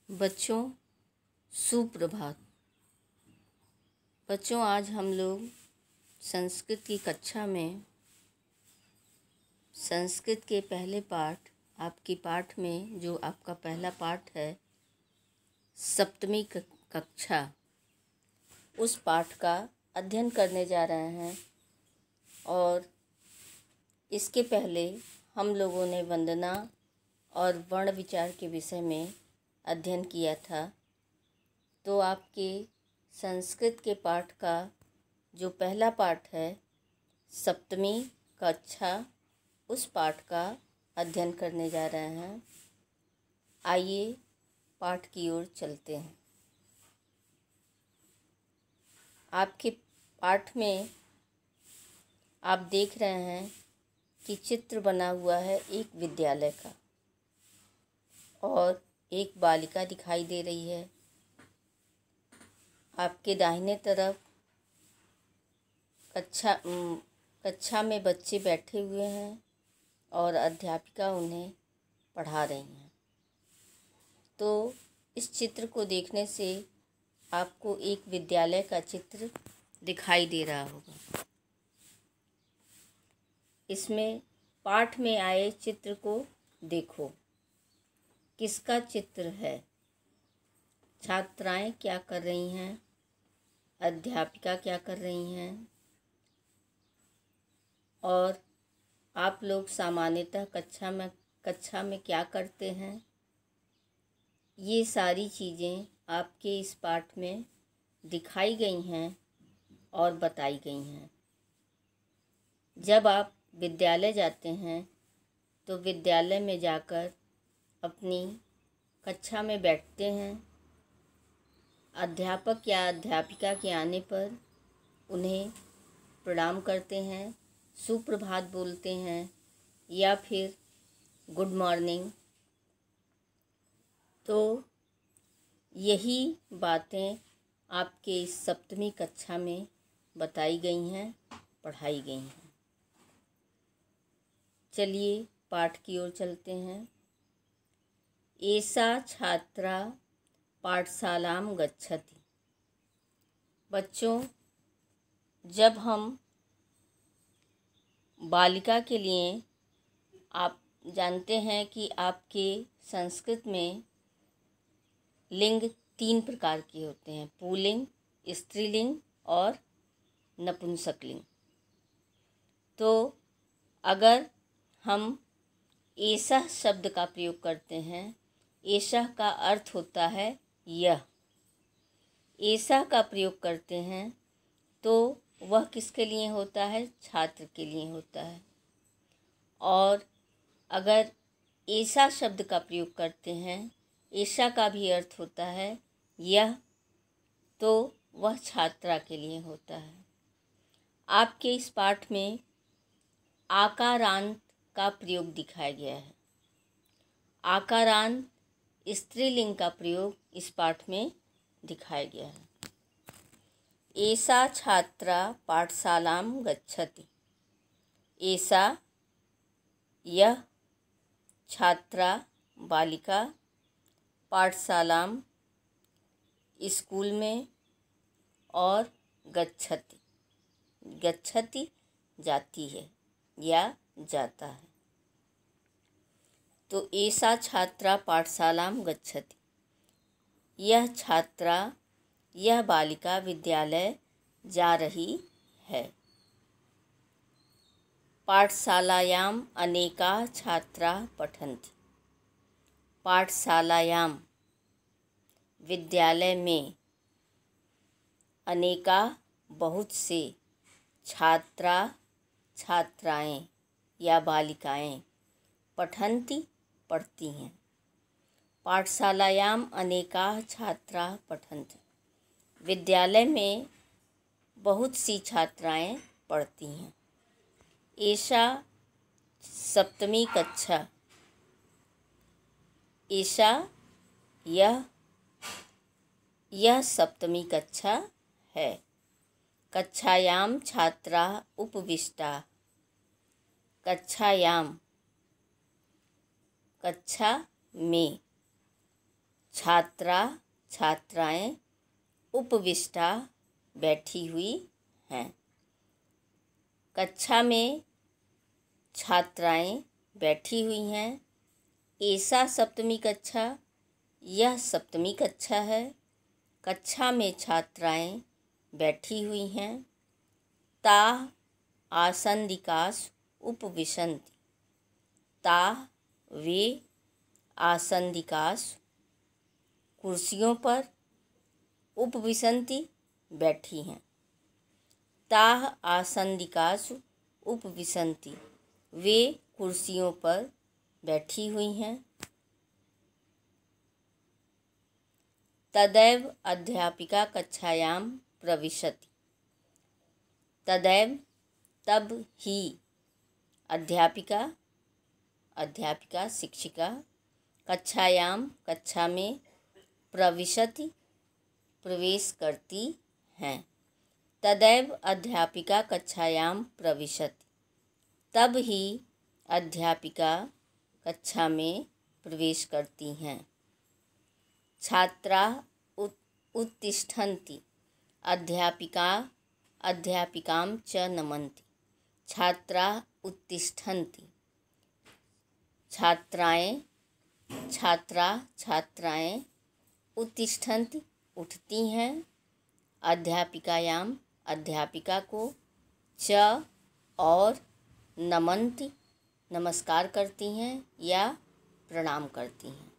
बच्चों, सुप्रभात। बच्चों, आज हम लोग संस्कृत की कक्षा में संस्कृत के पहले पाठ, आपकी पाठ में जो आपका पहला पाठ है सप्तमी कक्षा, उस पाठ का अध्ययन करने जा रहे हैं। और इसके पहले हम लोगों ने वंदना और वर्ण विचार के विषय में अध्ययन किया था। तो आपके संस्कृत के पाठ का जो पहला पाठ है सप्तमी कक्षा, उस पाठ का अध्ययन करने जा रहे हैं। आइए पाठ की ओर चलते हैं। आपके पाठ में आप देख रहे हैं कि चित्र बना हुआ है एक विद्यालय का, और एक बालिका दिखाई दे रही है। आपके दाहिने तरफ कक्षा में बच्चे बैठे हुए हैं और अध्यापिका उन्हें पढ़ा रही हैं। तो इस चित्र को देखने से आपको एक विद्यालय का चित्र दिखाई दे रहा होगा। इसमें पाठ में आए चित्र को देखो, किसका चित्र है, छात्राएं क्या कर रही हैं, अध्यापिका क्या कर रही हैं, और आप लोग सामान्यतः कक्षा में क्या करते हैं। ये सारी चीज़ें आपके इस पाठ में दिखाई गई हैं और बताई गई हैं। जब आप विद्यालय जाते हैं तो विद्यालय में जाकर अपनी कक्षा में बैठते हैं। अध्यापक या अध्यापिका के आने पर उन्हें प्रणाम करते हैं, सुप्रभात बोलते हैं या फिर गुड मॉर्निंग। तो यही बातें आपके इस सप्तमी कक्षा में बताई गई हैं, पढ़ाई गई हैं। चलिए पाठ की ओर चलते हैं। एषा छात्रा पाठशालां गच्छति। बच्चों, जब हम बालिका के लिए, आप जानते हैं कि आपके संस्कृत में लिंग 3 प्रकार के होते हैं, पुल्लिंग, स्त्रीलिंग और नपुंसकलिंग। तो अगर हम एषः शब्द का प्रयोग करते हैं, एषः का अर्थ होता है यह। एषः का प्रयोग करते हैं तो वह किसके लिए होता है, छात्र के लिए होता है। और अगर एषा शब्द का प्रयोग करते हैं, एषा का भी अर्थ होता है यह, तो वह छात्रा के लिए होता है। आपके इस पाठ में आकारांत का प्रयोग दिखाया गया है। आकारांत स्त्रीलिंग का प्रयोग इस पाठ में दिखाया गया है। एषा छात्रा पाठशालां गच्छति। एषा यह छात्रा, बालिका, पाठशालां स्कूल में, और गच्छति, गच्छति जाती है या जाता है। तो एषा छात्रा पाठशालां गच्छति, यह छात्रा, यह बालिका विद्यालय जा रही है। पाठशालायाम् अनेकाः छात्राः पठन्ति। पाठशालायां विद्यालय में, अनेकाः बहुत से, छात्रा छात्राएं या बालिकाएं, पठन्ति पढ़ती हैं। पाठशालायाम् अनेकाः छात्राः पठन्ति, विद्यालय में बहुत सी छात्राएं पढ़ती हैं। एषा सप्तमी कक्षा। एषा यह सप्तमी कक्षा है। कक्षायां छात्राः उपविष्टाः। कक्षायां, कक्षा में, छात्रा छात्राएं उपविष्टा बैठी हुई हैं। कक्षा में छात्राएं बैठी हुई हैं। ऐसा सप्तमी कक्षा, यह सप्तमी कक्षा है। कक्षा में छात्राएं बैठी हुई हैं। ताः आसन्दिकासु उपविशन्ति। ताः वे आसन्दिकासु कुर्सियों पर, उपविशन्ति बैठी हैं। ताः आसन्दिकासु उपविशन्ति वे कुर्सियों पर बैठी हुई हैं। तदैव अध्यापिका कक्षायां प्रविशति। तदैव तब ही अध्यापिका शिक्षिका कक्षायां कक्षा में प्रविशति प्रवेश करती हैं। तदैव अध्यापिका कक्षायां प्रविशति तब ही अध्यापिका कक्षा में प्रवेश करती हैं। छात्राः उत्तिष्ठन्ति अध्यापिकां च नमन्ति। छात्राः उत्तिष्ठन्ति छात्राएं उत्तिष्ठन्ति उठती हैं। अध्यापिका को, च और नमन्ति नमस्कार करती हैं या प्रणाम करती हैं।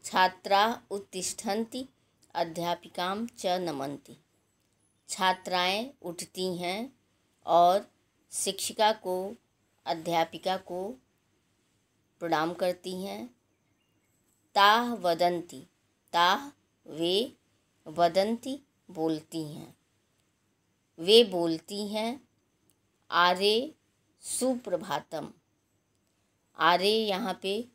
छात्राः उत्तिष्ठन्ति अध्यापिकां च नमन्ति। छात्राएं उठती हैं और शिक्षिका को, अध्यापिका को प्रणाम करती हैं। ताः वदन्ति, ताः वे, वदन्ति बोलती हैं, वे बोलती हैं। आरे सुप्रभातम। आरे यहाँ पे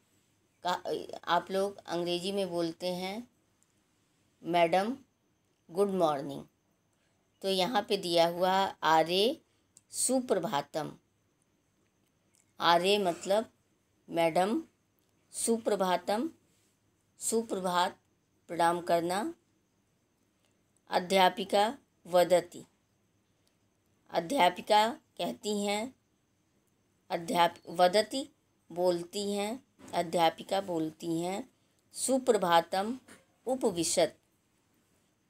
आप लोग अंग्रेजी में बोलते हैं मैडम गुड मॉर्निंग, तो यहाँ पे दिया हुआ आरे सुप्रभातम। आरे मतलब मैडम, सुप्रभातम सुप्रभात प्रणाम करना। अध्यापिका वदति, अध्यापिका कहती हैं। वदति बोलती हैं, अध्यापिका बोलती हैं। सुप्रभातम उपविशत।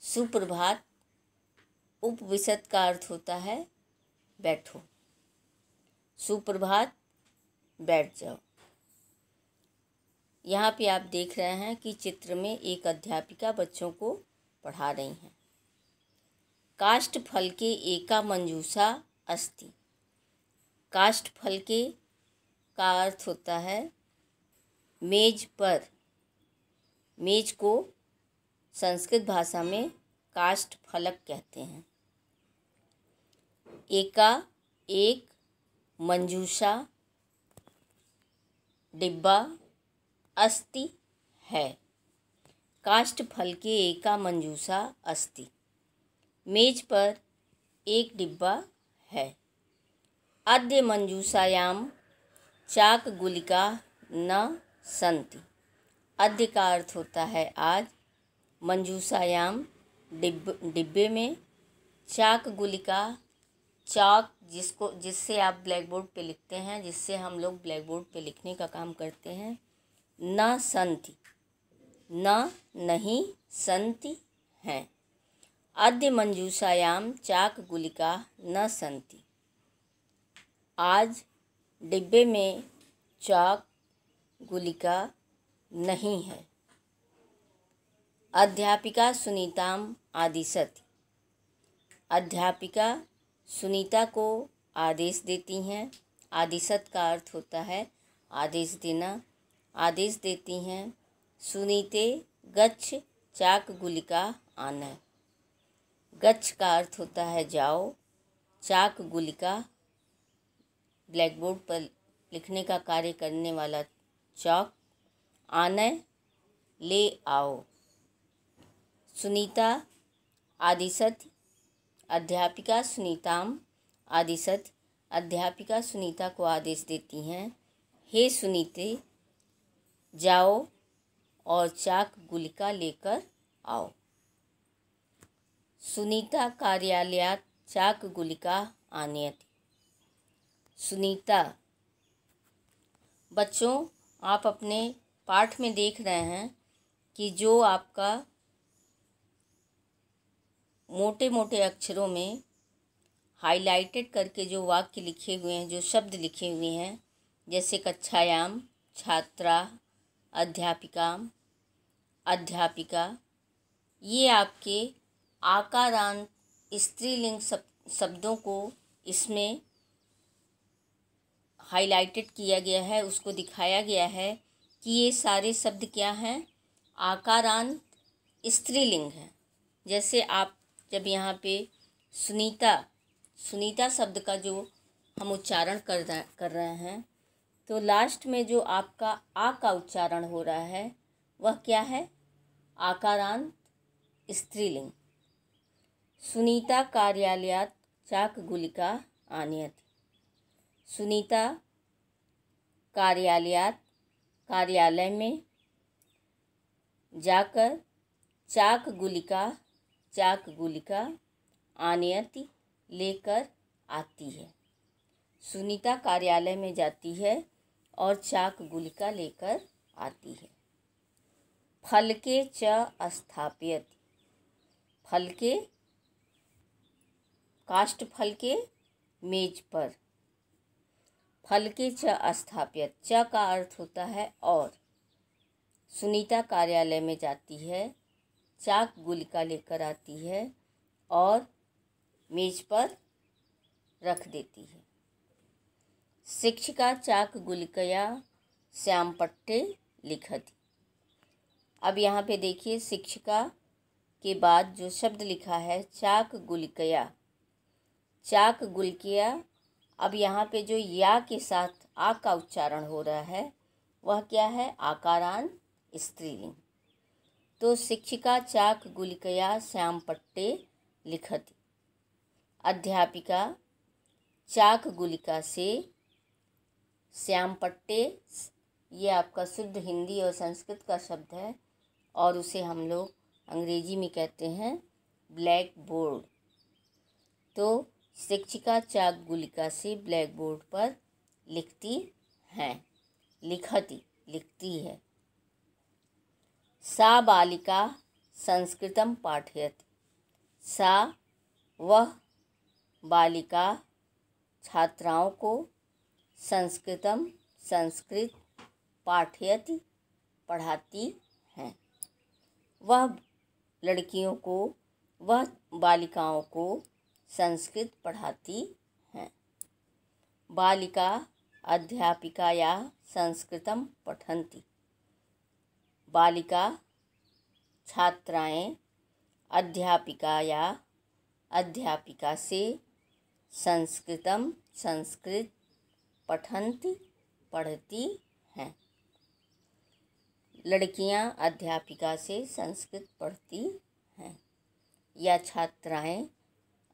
सुप्रभात उपविशत का अर्थ होता है बैठो। सुप्रभात बैठ जाओ। यहाँ पे आप देख रहे हैं कि चित्र में एक अध्यापिका बच्चों को पढ़ा रही हैं। काष्ठफल के एका मंजूषा अस्ति। काष्ठफल के का अर्थ होता है मेज पर। मेज को संस्कृत भाषा में काष्ठफलक कहते हैं। एका एक, मंजूषा डिब्बा, अस्ति है। काष्ठफल के एका मंजूषा अस्ति। मेज पर एक डिब्बा है। अद्य मंजूषायां चाकगुलिका न सन्ति। अद्य का अर्थ होता है आज। मंजूषायां डिब्बे में, चाकगुलिका चाक जिससे आप ब्लैक बोर्ड पे लिखते हैं, जिससे हम लोग ब्लैक बोर्ड पे लिखने का काम करते हैं। न सन्ति, न नहीं, सन्ति हैं। अद्य मंजूषायां चाकगुलिका न सन्ति। आज डिब्बे में चाक गुलिका नहीं है। अध्यापिका सुनीताम आदिशति। अध्यापिका सुनीता को आदेश देती हैं। आदिशत का अर्थ होता है आदेश देना। आदेश देती हैं। सुनीते गच्छ चाकगुलिका आनय। गच्छ का अर्थ होता है जाओ। चाकगुलिका ब्लैक बोर्ड पर लिखने का कार्य करने वाला चॉक। आनय ले आओ। सुनीता आदिशत। अध्यापिका सुनीताम आदिशत। अध्यापिका सुनीता को आदेश देती हैं। हे सुनीते, जाओ और चाक गुलिका लेकर आओ। सुनीता कार्यालयात चाक गुलिका आनयति। सुनीता। बच्चों, आप अपने पाठ में देख रहे हैं कि जो आपका मोटे मोटे अक्षरों में हाइलाइटेड करके जो वाक्य लिखे हुए हैं, जो शब्द लिखे हुए हैं, जैसे कक्षायाम, छात्रा, अध्यापिका, अध्यापिका, ये आपके आकारांत स्त्रीलिंग शब्दों को इसमें हाइलाइटेड किया गया है, उसको दिखाया गया है कि ये सारे शब्द क्या हैं, आकारांत स्त्रीलिंग हैं। जैसे आप जब यहाँ पे सुनीता शब्द का जो हम उच्चारण कर रहे हैं, तो लास्ट में जो आपका आ का उच्चारण हो रहा है वह क्या है, आकारांत स्त्रीलिंग। सुनीता कार्यालयात चाक गुलिका आनयति। सुनीता कार्यालय में जाकर चाक गुलिका आनयति लेकर आती है। सुनीता कार्यालय में जाती है और चाक गुलिका लेकर आती है। फलके च स्थापयति। फलके काष्ठ फलके मेज पर। फलके च स्थापयति, च का अर्थ होता है और। सुनीता कार्यालय में जाती है, चाक गुलिका लेकर आती है और मेज पर रख देती है। शिक्षिका चाक गुलिकया श्यामपट्टे लिखति। अब यहाँ पे देखिए, शिक्षिका के बाद जो शब्द लिखा है चाक गुलिकया, चाक गुलिकया, अब यहाँ पे जो या के साथ आ का उच्चारण हो रहा है वह क्या है, आकारांत स्त्रीलिंग। तो शिक्षिका चाक गुलिकया श्यामपट्टे लिखति। अध्यापिका चाक गुलिका से श्यामपट्टे, ये आपका शुद्ध हिंदी और संस्कृत का शब्द है और उसे हम लोग अंग्रेजी में कहते हैं ब्लैक बोर्ड। तो शिक्षिका चाक गुलिका से ब्लैक बोर्ड पर लिखती हैं, लिखती है। सा बालिका संस्कृतं पाठयति। सा वह बालिका छात्राओं को संस्कृत पाठयति पढ़ाती हैं। वह लड़कियों को, वह बालिकाओं को संस्कृत पढ़ाती हैं। बालिका अध्यापिकाया संस्कृतं पठन्ति। बालिका छात्राएं अध्यापिका से संस्कृत पढ़ती हैं। लड़कियां अध्यापिका से संस्कृत पढ़ती हैं या छात्राएं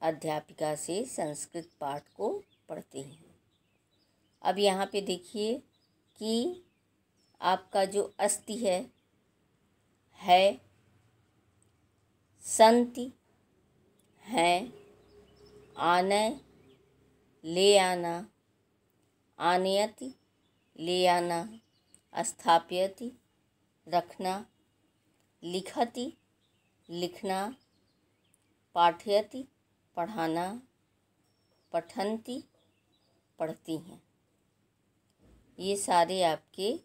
अध्यापिका से संस्कृत पाठ को पढ़ती हैं। अब यहाँ पे देखिए कि आपका जो अस्ति है, संति, हैं, आनय, ले आना, आनयति, ले आना, स्थापयति, रखना, लिखति, लिखना, पाठयति, पढ़ाना, पठन्ति, पढ़ती हैं। ये सारे आपके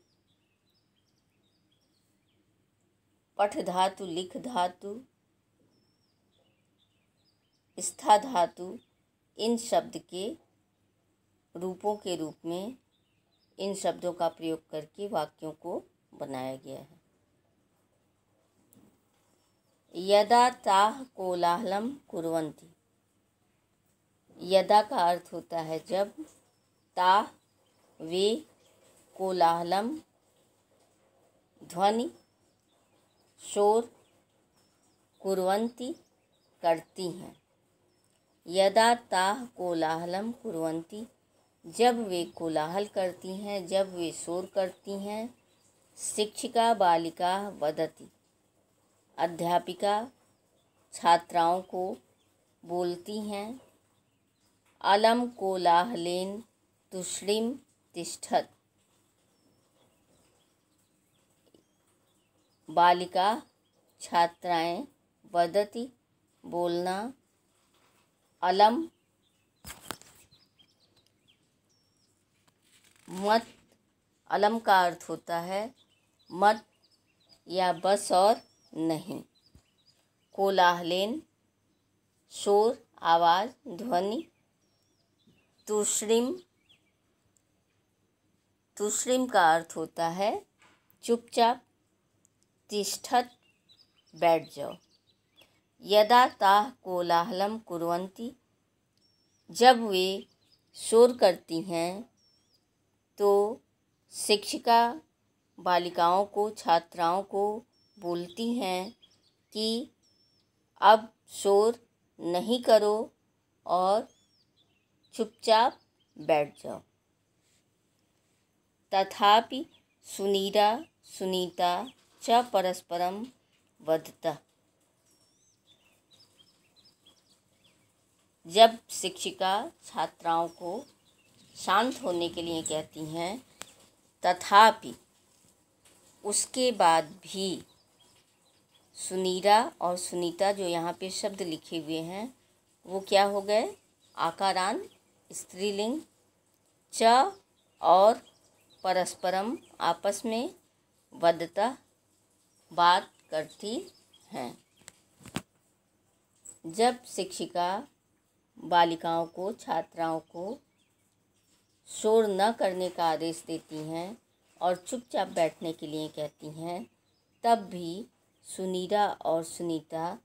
पठ धातु, लिख धातु, स्था धातु, इन शब्द के रूपों के रूप में इन शब्दों का प्रयोग करके वाक्यों को बनाया गया है। यदा ताः कोलाहलम कुर्वन्ति। यदा का अर्थ होता है जब, ताः वे, कोलाहलम ध्वनि, शोर, कुर्वन्ति करती हैं। यदा ताः कोलाहलम कुर्वन्ति, जब वे कोलाहल करती हैं, जब वे शोर करती हैं, शिक्षिका बालिका वदति, अध्यापिका छात्राओं को बोलती हैं। अलम कोलाहलेन तुष्णीं तिष्ठत्, बालिका छात्राएं वदति बोलना। अलम मत, अलम का अर्थ होता है मत या बस और नहीं। कोलाहलेन शोर, आवाज़, ध्वनि। तुष्णीं, तुष्णीं का अर्थ होता है चुपचाप। तिष्ठत् बैठ जाओ। यदा ताः कोलाहलं कुर्वन्ति, जब वे शोर करती हैं तो शिक्षिका बालिकाओं को, छात्राओं को बोलती हैं कि अब शोर नहीं करो और चुपचाप बैठ जाओ। तथापि सुनीरा सुनीता च परस्परम वदतः, जब शिक्षिका छात्राओं को शांत होने के लिए कहती हैं, तथापि उसके बाद भी सुनीरा और सुनीता जो यहाँ पे शब्द लिखे हुए हैं वो क्या हो गए? आकारांत स्त्रीलिंग। च और परस्परम आपस में, वदता बात करती हैं। जब शिक्षिका बालिकाओं को, छात्राओं को शोर न करने का आदेश देती हैं और चुपचाप बैठने के लिए कहती हैं, तब भी सुनीरा और सुनीता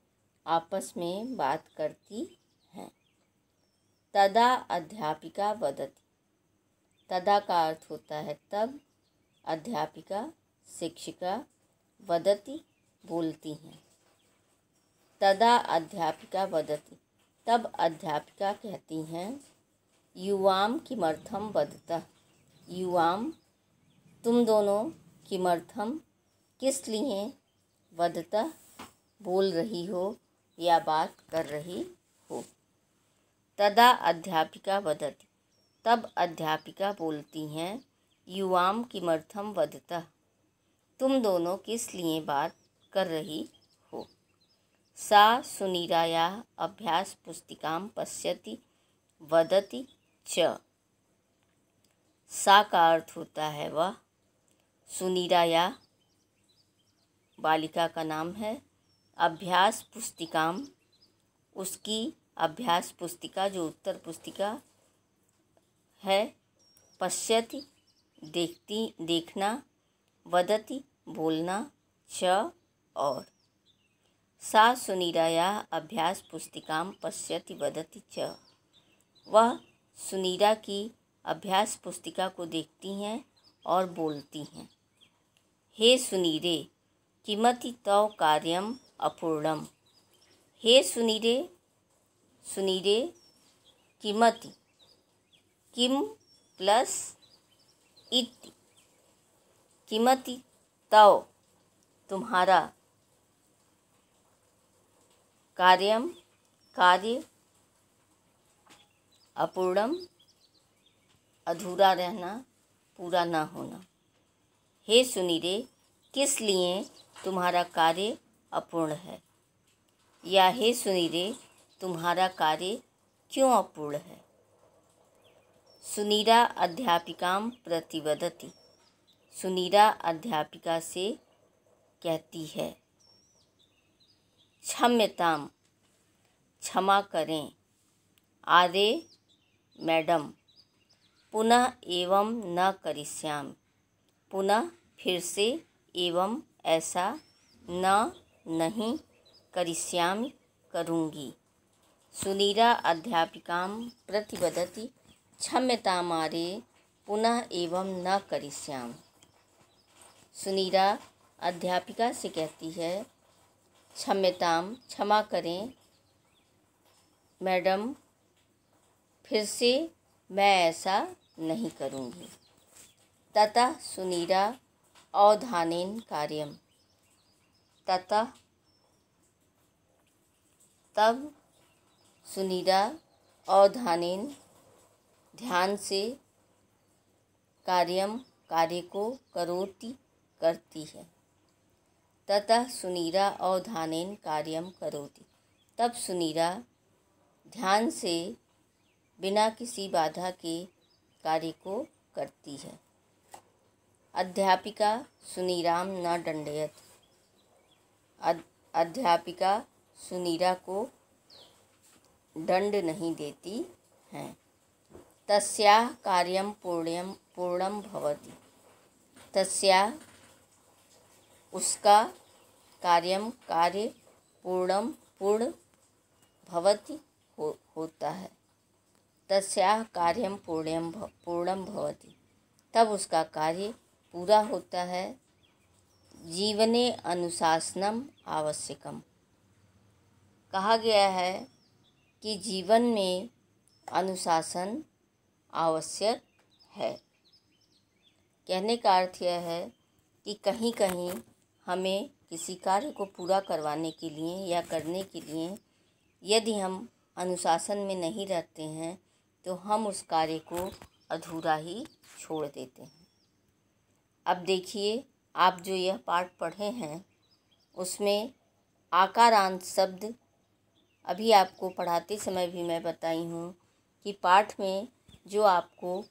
आपस में बात करती हैं। तदा अध्यापिका वदति, तदा का अर्थ होता है तब, अध्यापिका शिक्षिका, वदति बोलती हैं। तदा अध्यापिका वदति, तब अध्यापिका कहती हैं। युवाम किमर्थम वदतः, युवाम तुम दोनों, किमर्थम किस लिए, वदतः बोल रही हो या बात कर रही हो। तदा अध्यापिका वदति, तब अध्यापिका बोलती हैं। युवाम किमर्थम वदतः, तुम दोनों किस लिए बात कर रही हो। सा सुनीरायाः अभ्यास पुस्तिकां पश्यति वदति च, सा का अर्थ होता है वह। सुनीरायाः बालिका का नाम है। अभ्यास पुस्तिकां, उसकी अभ्यास पुस्तिका जो उत्तर पुस्तिका है। पश्यति देखती, देखना। वदति बोलना। च और। सा सुनीरायाः अभ्यास पुस्तिकां पश्यति वदति च, वह सुनीरा की अभ्यास पुस्तिका को देखती हैं और बोलती हैं। हे सुनीरे किमति तव कार्यम अपूर्णम, हे सुनीरे, सुनीरे किमति, किम प्लस इति, किमति तव तुम्हारा, कार्यम कार्य, अपूर्णम अधूरा रहना, पूरा ना होना। हे सुनीरे किस लिए तुम्हारा कार्य अपूर्ण है, या हे सुनीरे तुम्हारा कार्य क्यों अपूर्ण है। सुनीरा अध्यापिकां प्रतिवदति, सुनीरा अध्यापिका से कहती है। क्षम्यताम क्षमा करें। आरे मैडम, पुनः एवं न करिष्यामि, पुनः फिर से, एवं ऐसा, न नहीं, करिष्यामि करूँगी। सुनीरा अध्यापिकां प्रतिवदति क्षम्यताम् आरे पुनः एवं न करिष्यामि। सुनीरा अध्यापिका से कहती है, क्षम्यताम क्षमा करें मैडम, फिर से मैं ऐसा नहीं करूँगी। ततः सुनीरा अवधानेन कार्यम, ततः तब सुनीरा अवधानेन ध्यान से कार्य को करोति करती है। ततः सुनीरा अवधानेन कार्यम करोति, तब सुनीरा ध्यान से बिना किसी बाधा के कार्य को करती है। अध्यापिका सुनीराम न दंडयत, अध्यापिका सुनीरा को दंड नहीं देती हैं। तस्याः कार्यं पूर्णं भवति, तस्याः उसका कार्य पूर्ण भवति होता है। तस्याः कार्यं पूर्णं भवति, तब उसका कार्य पूरा होता है। जीवने अनुशासनम आवश्यकम, कहा गया है कि जीवन में अनुशासन आवश्यक है। कहने का अर्थ यह है कि कहीं कहीं हमें किसी कार्य को पूरा करवाने के लिए या करने के लिए यदि हम अनुशासन में नहीं रहते हैं तो हम उस कार्य को अधूरा ही छोड़ देते हैं। अब देखिए, आप जो यह पाठ पढ़े हैं उसमें आकारांत शब्द अभी आपको पढ़ाते समय भी मैं बताई हूँ कि पाठ में जो आपको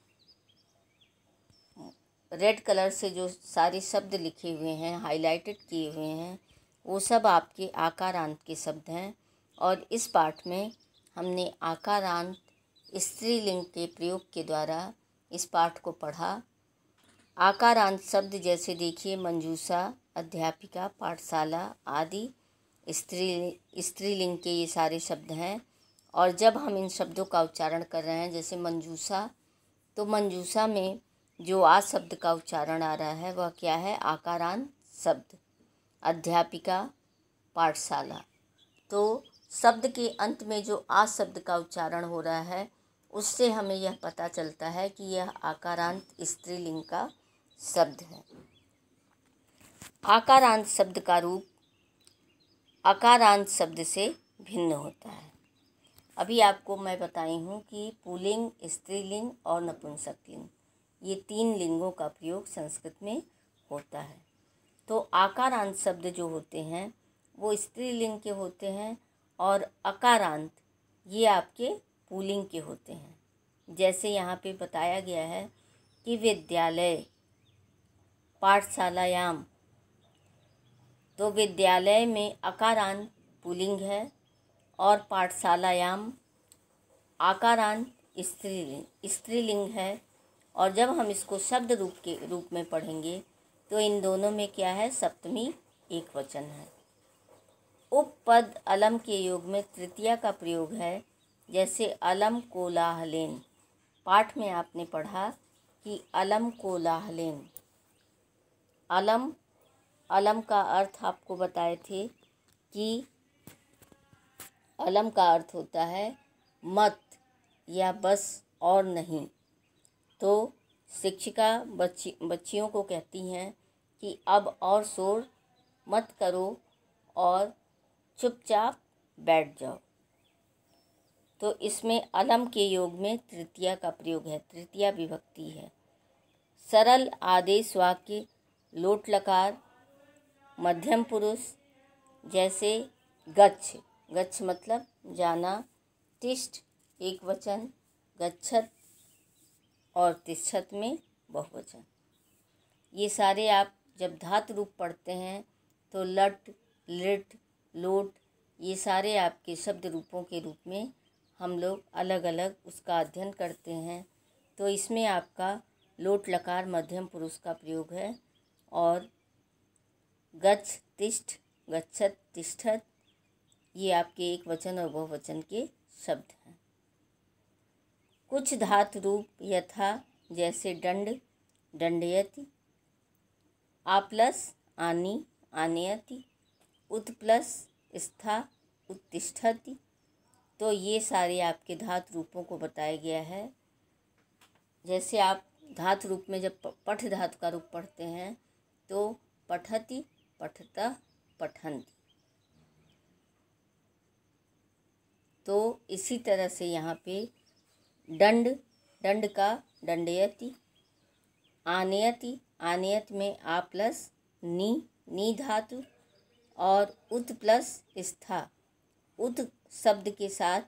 रेड कलर से जो सारे शब्द लिखे हुए हैं, हाइलाइटेड किए हुए हैं, वो सब आपके आकारांत के शब्द हैं। और इस पाठ में हमने आकारांत स्त्रीलिंग के प्रयोग के द्वारा इस पाठ को पढ़ा। आकारांत शब्द जैसे देखिए मंजूषा, अध्यापिका, पाठशाला आदि स्त्रीलिंग के ये सारे शब्द हैं। और जब हम इन शब्दों का उच्चारण कर रहे हैं, जैसे मंजूषा, तो मंजूषा में जो आ शब्द का उच्चारण आ रहा है वह क्या है? आकारांत शब्द। अध्यापिका, पाठशाला, तो शब्द के अंत में जो आ शब्द का उच्चारण हो रहा है उससे हमें यह पता चलता है कि यह आकारांत स्त्रीलिंग का शब्द है। आकारांत शब्द का रूप अकारांत शब्द से भिन्न होता है। अभी आपको मैं बताई हूँ कि पुल्लिंग, स्त्रीलिंग और नपुंसकलिंग, ये 3 लिंगों का प्रयोग संस्कृत में होता है। तो आकारांत शब्द जो होते हैं वो स्त्रीलिंग के होते हैं और अकारांत ये आपके पुल्लिंग के होते हैं। जैसे यहाँ पे बताया गया है कि विद्यालय, पाठशालायाम, तो विद्यालय में अकारांत पुल्लिंग है और पाठशालायाम आकारांत स्त्रीलिंग है। और जब हम इसको शब्द रूप में पढ़ेंगे तो इन दोनों में क्या है? सप्तमी एकवचन है। उपपद अलम के योग में तृतीया का प्रयोग है। जैसे अलम कोलाहलेन, पाठ में आपने पढ़ा कि अलम कोलाहलेन, अलम का अर्थ आपको बताए थे कि अलम का अर्थ होता है मत या बस और नहीं। तो शिक्षिका बच्चियों को कहती हैं कि अब और शोर मत करो और चुपचाप बैठ जाओ। तो इसमें अलम के योग में तृतीया का प्रयोग है, तृतीया विभक्ति है। सरल आदेश वाक्य लोट लकार, मध्यम पुरुष, जैसे गच्छ, गच्छ मतलब जाना, तिष्ठ एक वचन, गच्छत और तिष्ठत में बहुवचन। ये सारे आप जब धातु रूप पढ़ते हैं तो लट, लिट, लोट, ये सारे आपके शब्द रूपों के रूप में हम लोग अलग अलग उसका अध्ययन करते हैं। तो इसमें आपका लोट लकार मध्यम पुरुष का प्रयोग है और गच्छ, तिष्ठ, गच्छत, तिष्ठत ये आपके एक वचन और बहुवचन के शब्द हैं। कुछ धातु रूप यथा जैसे दंड, दंडयति, आ प्लस आनी, आनयति, उत प्लस स्था, उत्तिष्ठति, तो ये सारे आपके धातु रूपों को बताया गया है। जैसे आप धातु रूप में जब पठ धातु का रूप पढ़ते हैं तो पठति, पठतः, पठन्ति। तो इसी तरह से यहाँ पे दंड, दंड का दंडयति, आनयति, आनयत में आ प्लस नी धातु, और उत प्लस स्था, उत शब्द के साथ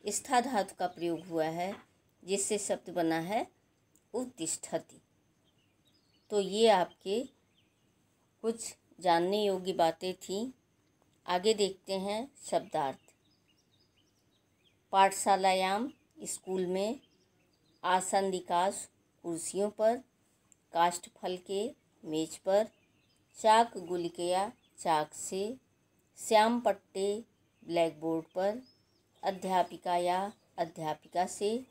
स्था धातु का प्रयोग हुआ है, जिससे शब्द बना है उत्तिष्ठति। तो ये आपके कुछ जानने योग्य बातें थीं। आगे देखते हैं शब्दार्थ। पाठशालायाम, स्कूल में, आसंदिकाश, कुर्सियों पर, काष्ठफल के, मेज पर, चाक गुलिकया, चाक से, श्याम पट्टे, ब्लैक बोर्ड पर, अध्यापिका या अध्यापिका से,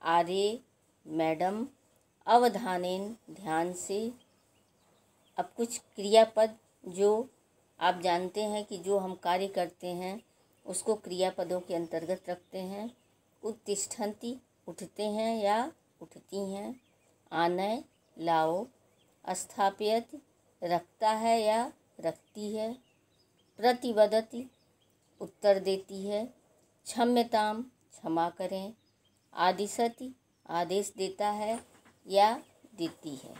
आर्य, मैडम, अवधानेन, ध्यान से। अब कुछ क्रियापद जो आप जानते हैं कि जो हम कार्य करते हैं उसको क्रियापदों के अंतर्गत रखते हैं। उत्तिष्ठन्ति, उठते हैं या उठती हैं। आनय, लाओ। स्थापयति, रखता है या रखती है। प्रतिवदति, उत्तर देती है। क्षम्यताम, क्षमा करें। आदिशति, आदेश देता है या देती है।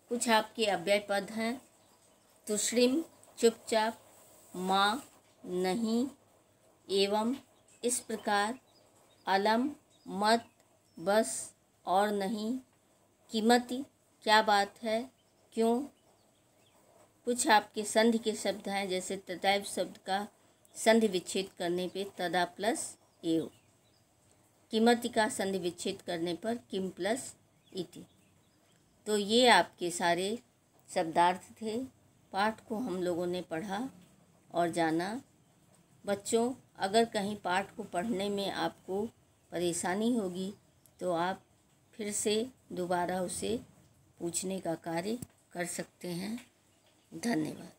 कुछ आपके अव्यय पद हैं। तुश्रीम, चुपचाप। माँ, नहीं। एवं, इस प्रकार। अलम, मत, बस और नहीं। कीमती, क्या बात है, क्यों। कुछ आपके संधि के शब्द हैं, जैसे तदैव शब्द का संधि विच्छेद करने पे तदा प्लस एव। कीमती का संधि विच्छेद करने पर किम प्लस इति। तो ये आपके सारे शब्दार्थ थे। पाठ को हम लोगों ने पढ़ा और जाना। बच्चों, अगर कहीं पाठ को पढ़ने में आपको परेशानी होगी तो आप फिर से दोबारा उसे पूछने का कार्य कर सकते हैं। धन्यवाद।